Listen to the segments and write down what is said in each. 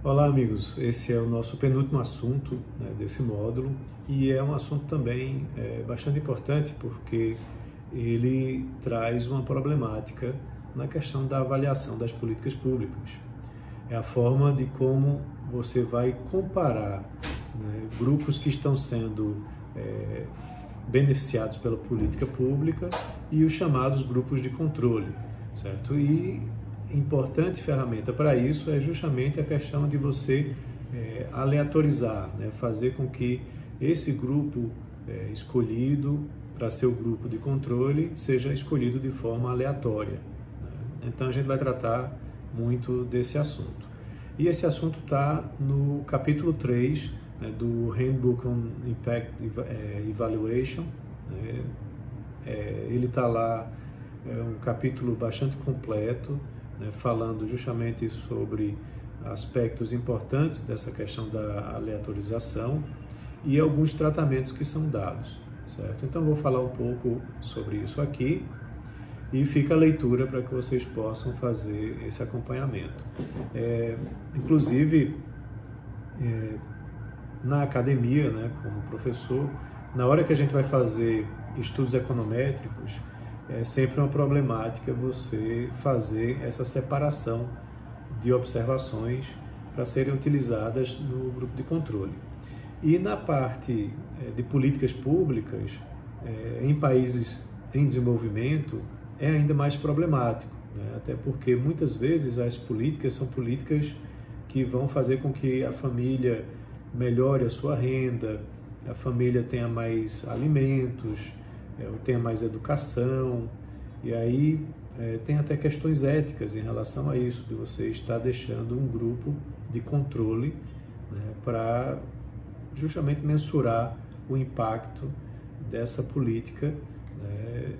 Olá, amigos. Esse é o nosso penúltimo assunto, né, desse módulo, e é um assunto também bastante importante porque ele traz uma problemática na questão da avaliação das políticas públicas. É a forma de como você vai comparar, né, grupos que estão sendo beneficiados pela política pública e os chamados grupos de controle, certo? E importante ferramenta para isso é justamente a questão de você aleatorizar, né? Fazer com que esse grupo escolhido para ser o grupo de controle seja escolhido de forma aleatória, né? Então a gente vai tratar muito desse assunto. E esse assunto está no capítulo 3, né, do Handbook on Impact Evaluation. Né? Ele está lá, é um capítulo bastante completo, né, falando justamente sobre aspectos importantes dessa questão da aleatorização e alguns tratamentos que são dados, certo? Então vou falar um pouco sobre isso aqui e fica a leitura para que vocês possam fazer esse acompanhamento. Inclusive, na academia, né, como professor, na hora que a gente vai fazer estudos econométricos, é sempre uma problemática você fazer essa separação de observações para serem utilizadas no grupo de controle. E na parte de políticas públicas, em países em desenvolvimento, é ainda mais problemático, né? Até porque muitas vezes as políticas são políticas que vão fazer com que a família melhore a sua renda, a família tenha mais alimentos, tenha mais educação, e aí tem até questões éticas em relação a isso, de você estar deixando um grupo de controle, né, para justamente mensurar o impacto dessa política, né,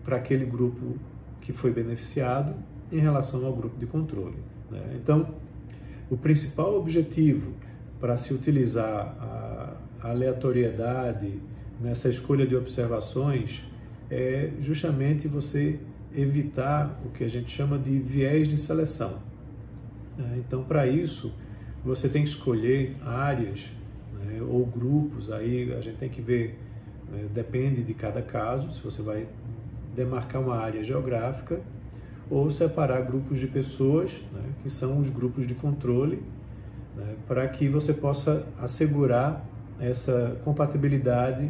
para aquele grupo que foi beneficiado em relação ao grupo de controle, né? Então, o principal objetivo para se utilizar a aleatoriedade nessa escolha de observações é justamente você evitar o que a gente chama de viés de seleção. Então, para isso, você tem que escolher áreas, né, ou grupos, aí a gente tem que ver, né, depende de cada caso, se você vai demarcar uma área geográfica ou separar grupos de pessoas, né, que são os grupos de controle, né, para que você possa assegurar essa compatibilidade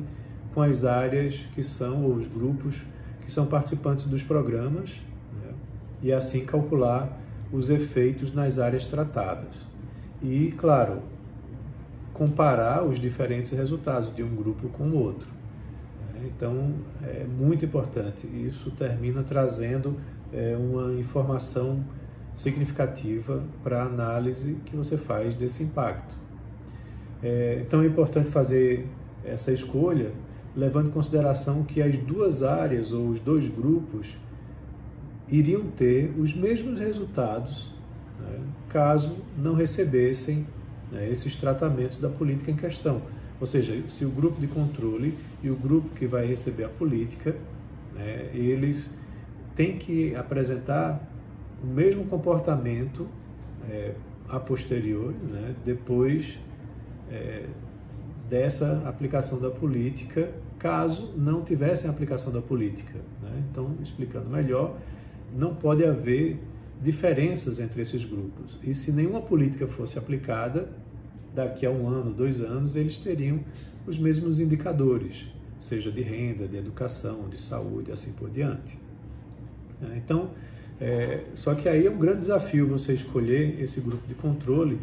com as áreas que são, ou os grupos que são participantes dos programas, né, e assim calcular os efeitos nas áreas tratadas. E, claro, comparar os diferentes resultados de um grupo com o outro. Então, é muito importante. Isso termina trazendo uma informação significativa para a análise que você faz desse impacto. Então, é importante fazer essa escolha levando em consideração que as duas áreas ou os dois grupos iriam ter os mesmos resultados, né, caso não recebessem, né, esses tratamentos da política em questão. Ou seja, se o grupo de controle e o grupo que vai receber a política, né, eles têm que apresentar o mesmo comportamento a posteriori, né, depois dessa aplicação da política, caso não tivessem a aplicação da política, né? Então, explicando melhor, não pode haver diferenças entre esses grupos. E se nenhuma política fosse aplicada, daqui a 1 ano, 2 anos, eles teriam os mesmos indicadores, seja de renda, de educação, de saúde, assim por diante. Então, só que aí é um grande desafio você escolher esse grupo de controle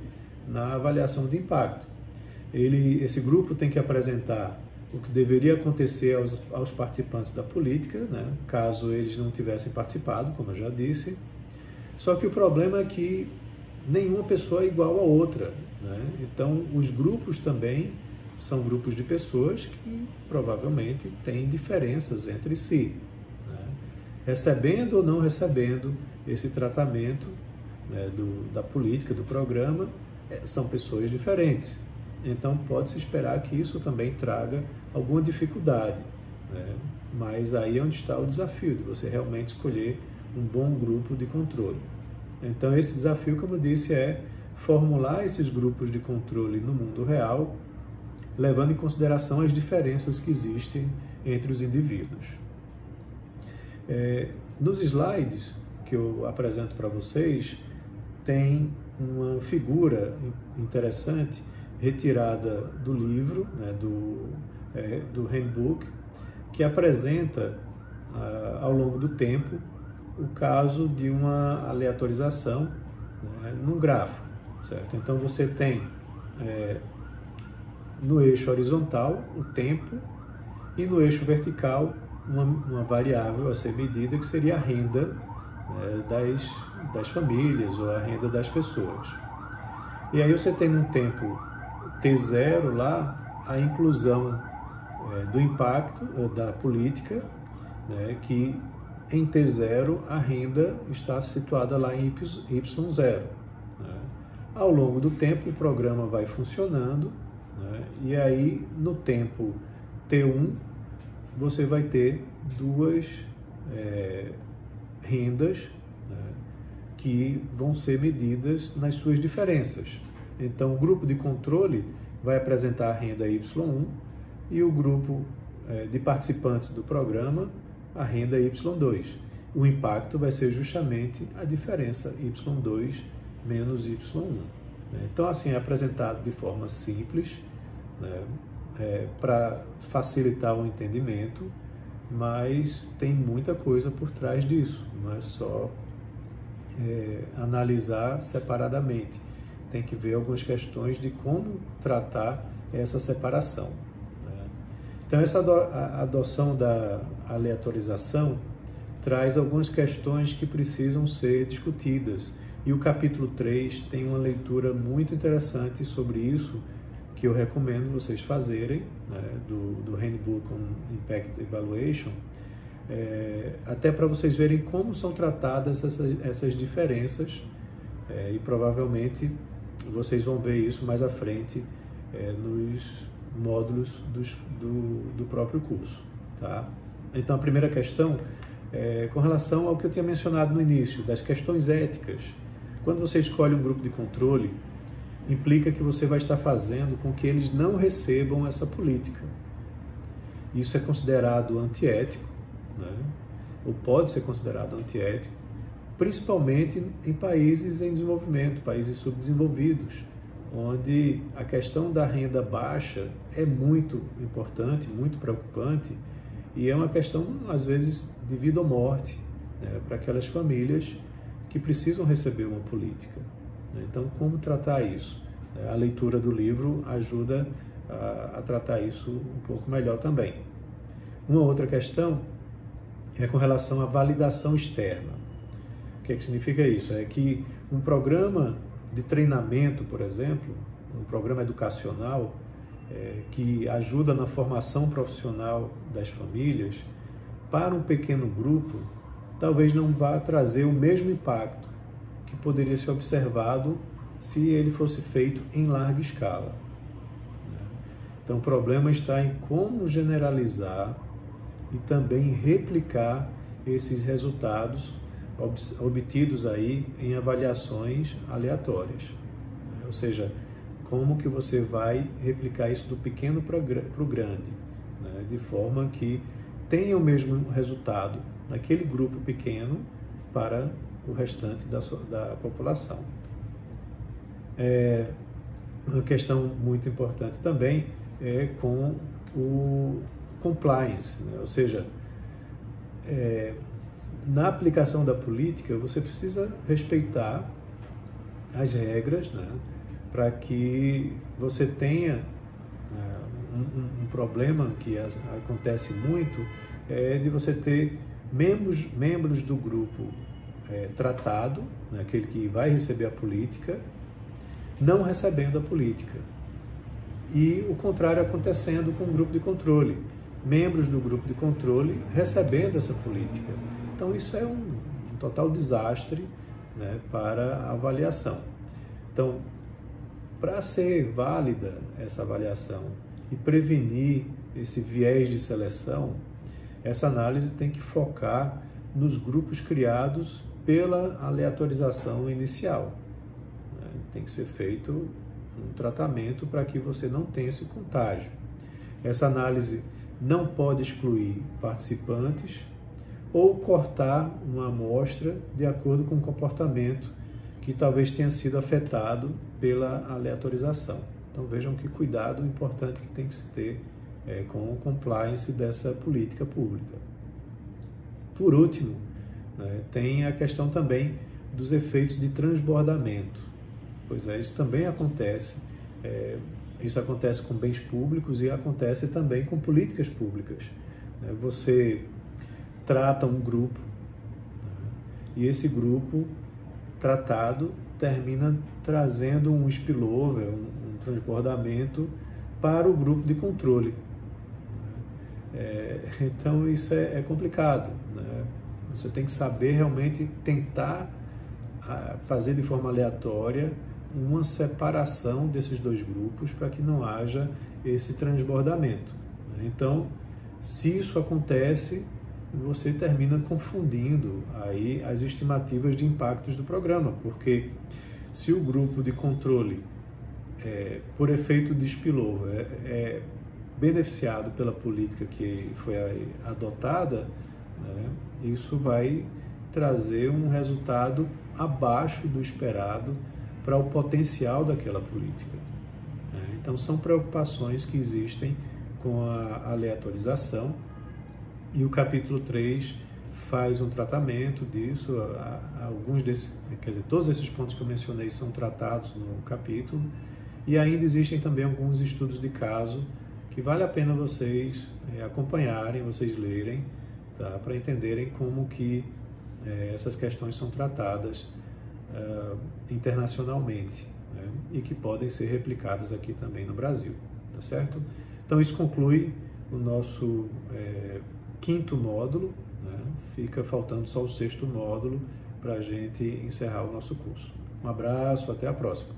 na avaliação de impacto. Esse grupo tem que apresentar o que deveria acontecer aos participantes da política, né, caso eles não tivessem participado, como eu já disse. Só que o problema é que nenhuma pessoa é igual a outra, né? Então, os grupos também são grupos de pessoas que provavelmente têm diferenças entre si, né? Recebendo ou não recebendo esse tratamento, né, da política, do programa, são pessoas diferentes. Então, pode-se esperar que isso também traga alguma dificuldade, né? Mas aí é onde está o desafio de você realmente escolher um bom grupo de controle. Então, esse desafio, como eu disse, é formular esses grupos de controle no mundo real, levando em consideração as diferenças que existem entre os indivíduos. Nos slides que eu apresento para vocês, tem uma figura interessante retirada do livro, né, do handbook, que apresenta ao longo do tempo o caso de uma aleatorização, né, num gráfico, certo? Então você tem no eixo horizontal o tempo e no eixo vertical uma variável a ser medida, que seria a renda das famílias ou a renda das pessoas. E aí você tem no tempo T0 lá a inclusão do impacto da política, né, que em T0 a renda está situada lá em Y0. Né? Ao longo do tempo o programa vai funcionando, né, e aí no tempo T1 você vai ter duas rendas, né, que vão ser medidas nas suas diferenças. Então, o grupo de controle vai apresentar a renda Y1 e o grupo de participantes do programa a renda Y2. O impacto vai ser justamente a diferença Y2 menos Y1. Então, assim, é apresentado de forma simples, né, para facilitar o entendimento, mas tem muita coisa por trás disso, não é só analisar separadamente. Tem que ver algumas questões de como tratar essa separação, né? Então, essa adoção da aleatorização traz algumas questões que precisam ser discutidas, e o capítulo 3 tem uma leitura muito interessante sobre isso, que eu recomendo vocês fazerem, né, do Handbook on Impact Evaluation, até para vocês verem como são tratadas essas diferenças, e provavelmente vocês vão ver isso mais à frente nos módulos do próprio curso. Tá? Então, a primeira questão é com relação ao que eu tinha mencionado no início, das questões éticas. Quando você escolhe um grupo de controle, implica que você vai estar fazendo com que eles não recebam essa política. Isso é considerado antiético, né? Ou pode ser considerado antiético, principalmente em países em desenvolvimento, países subdesenvolvidos, onde a questão da renda baixa é muito importante, muito preocupante, e é uma questão, às vezes, de vida ou morte, né, para aquelas famílias que precisam receber uma política. Então, como tratar isso? A leitura do livro ajuda a tratar isso um pouco melhor também. Uma outra questão é com relação à validação externa. O que significa isso? É que um programa de treinamento, por exemplo, um programa educacional que ajuda na formação profissional das famílias, para um pequeno grupo, talvez não vá trazer o mesmo impacto que poderia ser observado se ele fosse feito em larga escala. Então, o problema está em como generalizar e também replicar esses resultados obtidos aí em avaliações aleatórias. Ou seja, como que você vai replicar isso do pequeno para o grande, né? De forma que tenha o mesmo resultado naquele grupo pequeno para o restante da população. Uma questão muito importante também é com o compliance, né? Ou seja, na aplicação da política você precisa respeitar as regras, né? Para que você tenha um problema que acontece muito, de você ter membros do grupo tratado, né, aquele que vai receber a política, não recebendo a política. E o contrário acontecendo com o grupo de controle. Membros do grupo de controle recebendo essa política. Então isso é um total desastre, né, para a avaliação. Então, para ser válida essa avaliação e prevenir esse viés de seleção, essa análise tem que focar nos grupos criados pela aleatorização inicial. tem que ser feito um tratamento para que você não tenha esse contágio. Essa análise não pode excluir participantes ou cortar uma amostra de acordo com o comportamento que talvez tenha sido afetado pela aleatorização. Então vejam que cuidado importante que tem que se ter com o compliance dessa política pública. Por último, né, tem a questão também dos efeitos de transbordamento. Pois é, isso também acontece. Isso acontece com bens públicos e acontece também com políticas públicas. Você trata um grupo, e esse grupo tratado termina trazendo um spillover, um transbordamento para o grupo de controle. Então isso é complicado, né? Você tem que saber realmente tentar fazer de forma aleatória uma separação desses dois grupos para que não haja esse transbordamento. Então, se isso acontece, você termina confundindo aí as estimativas de impactos do programa, porque se o grupo de controle, por efeito de spillover, é beneficiado pela política que foi adotada, né, isso vai trazer um resultado abaixo do esperado para o potencial daquela política. Então, são preocupações que existem com a aleatorização, e o capítulo 3 faz um tratamento disso. Alguns desses, todos esses pontos que eu mencionei são tratados no capítulo, e ainda existem também alguns estudos de caso que vale a pena vocês acompanharem, vocês lerem, tá? Para entenderem como que essas questões são tratadas internacionalmente, né? E que podem ser replicadas aqui também no Brasil, tá certo? Então isso conclui o nosso quinto módulo, né? Fica faltando só o sexto módulo para a gente encerrar o nosso curso. Um abraço, até a próxima!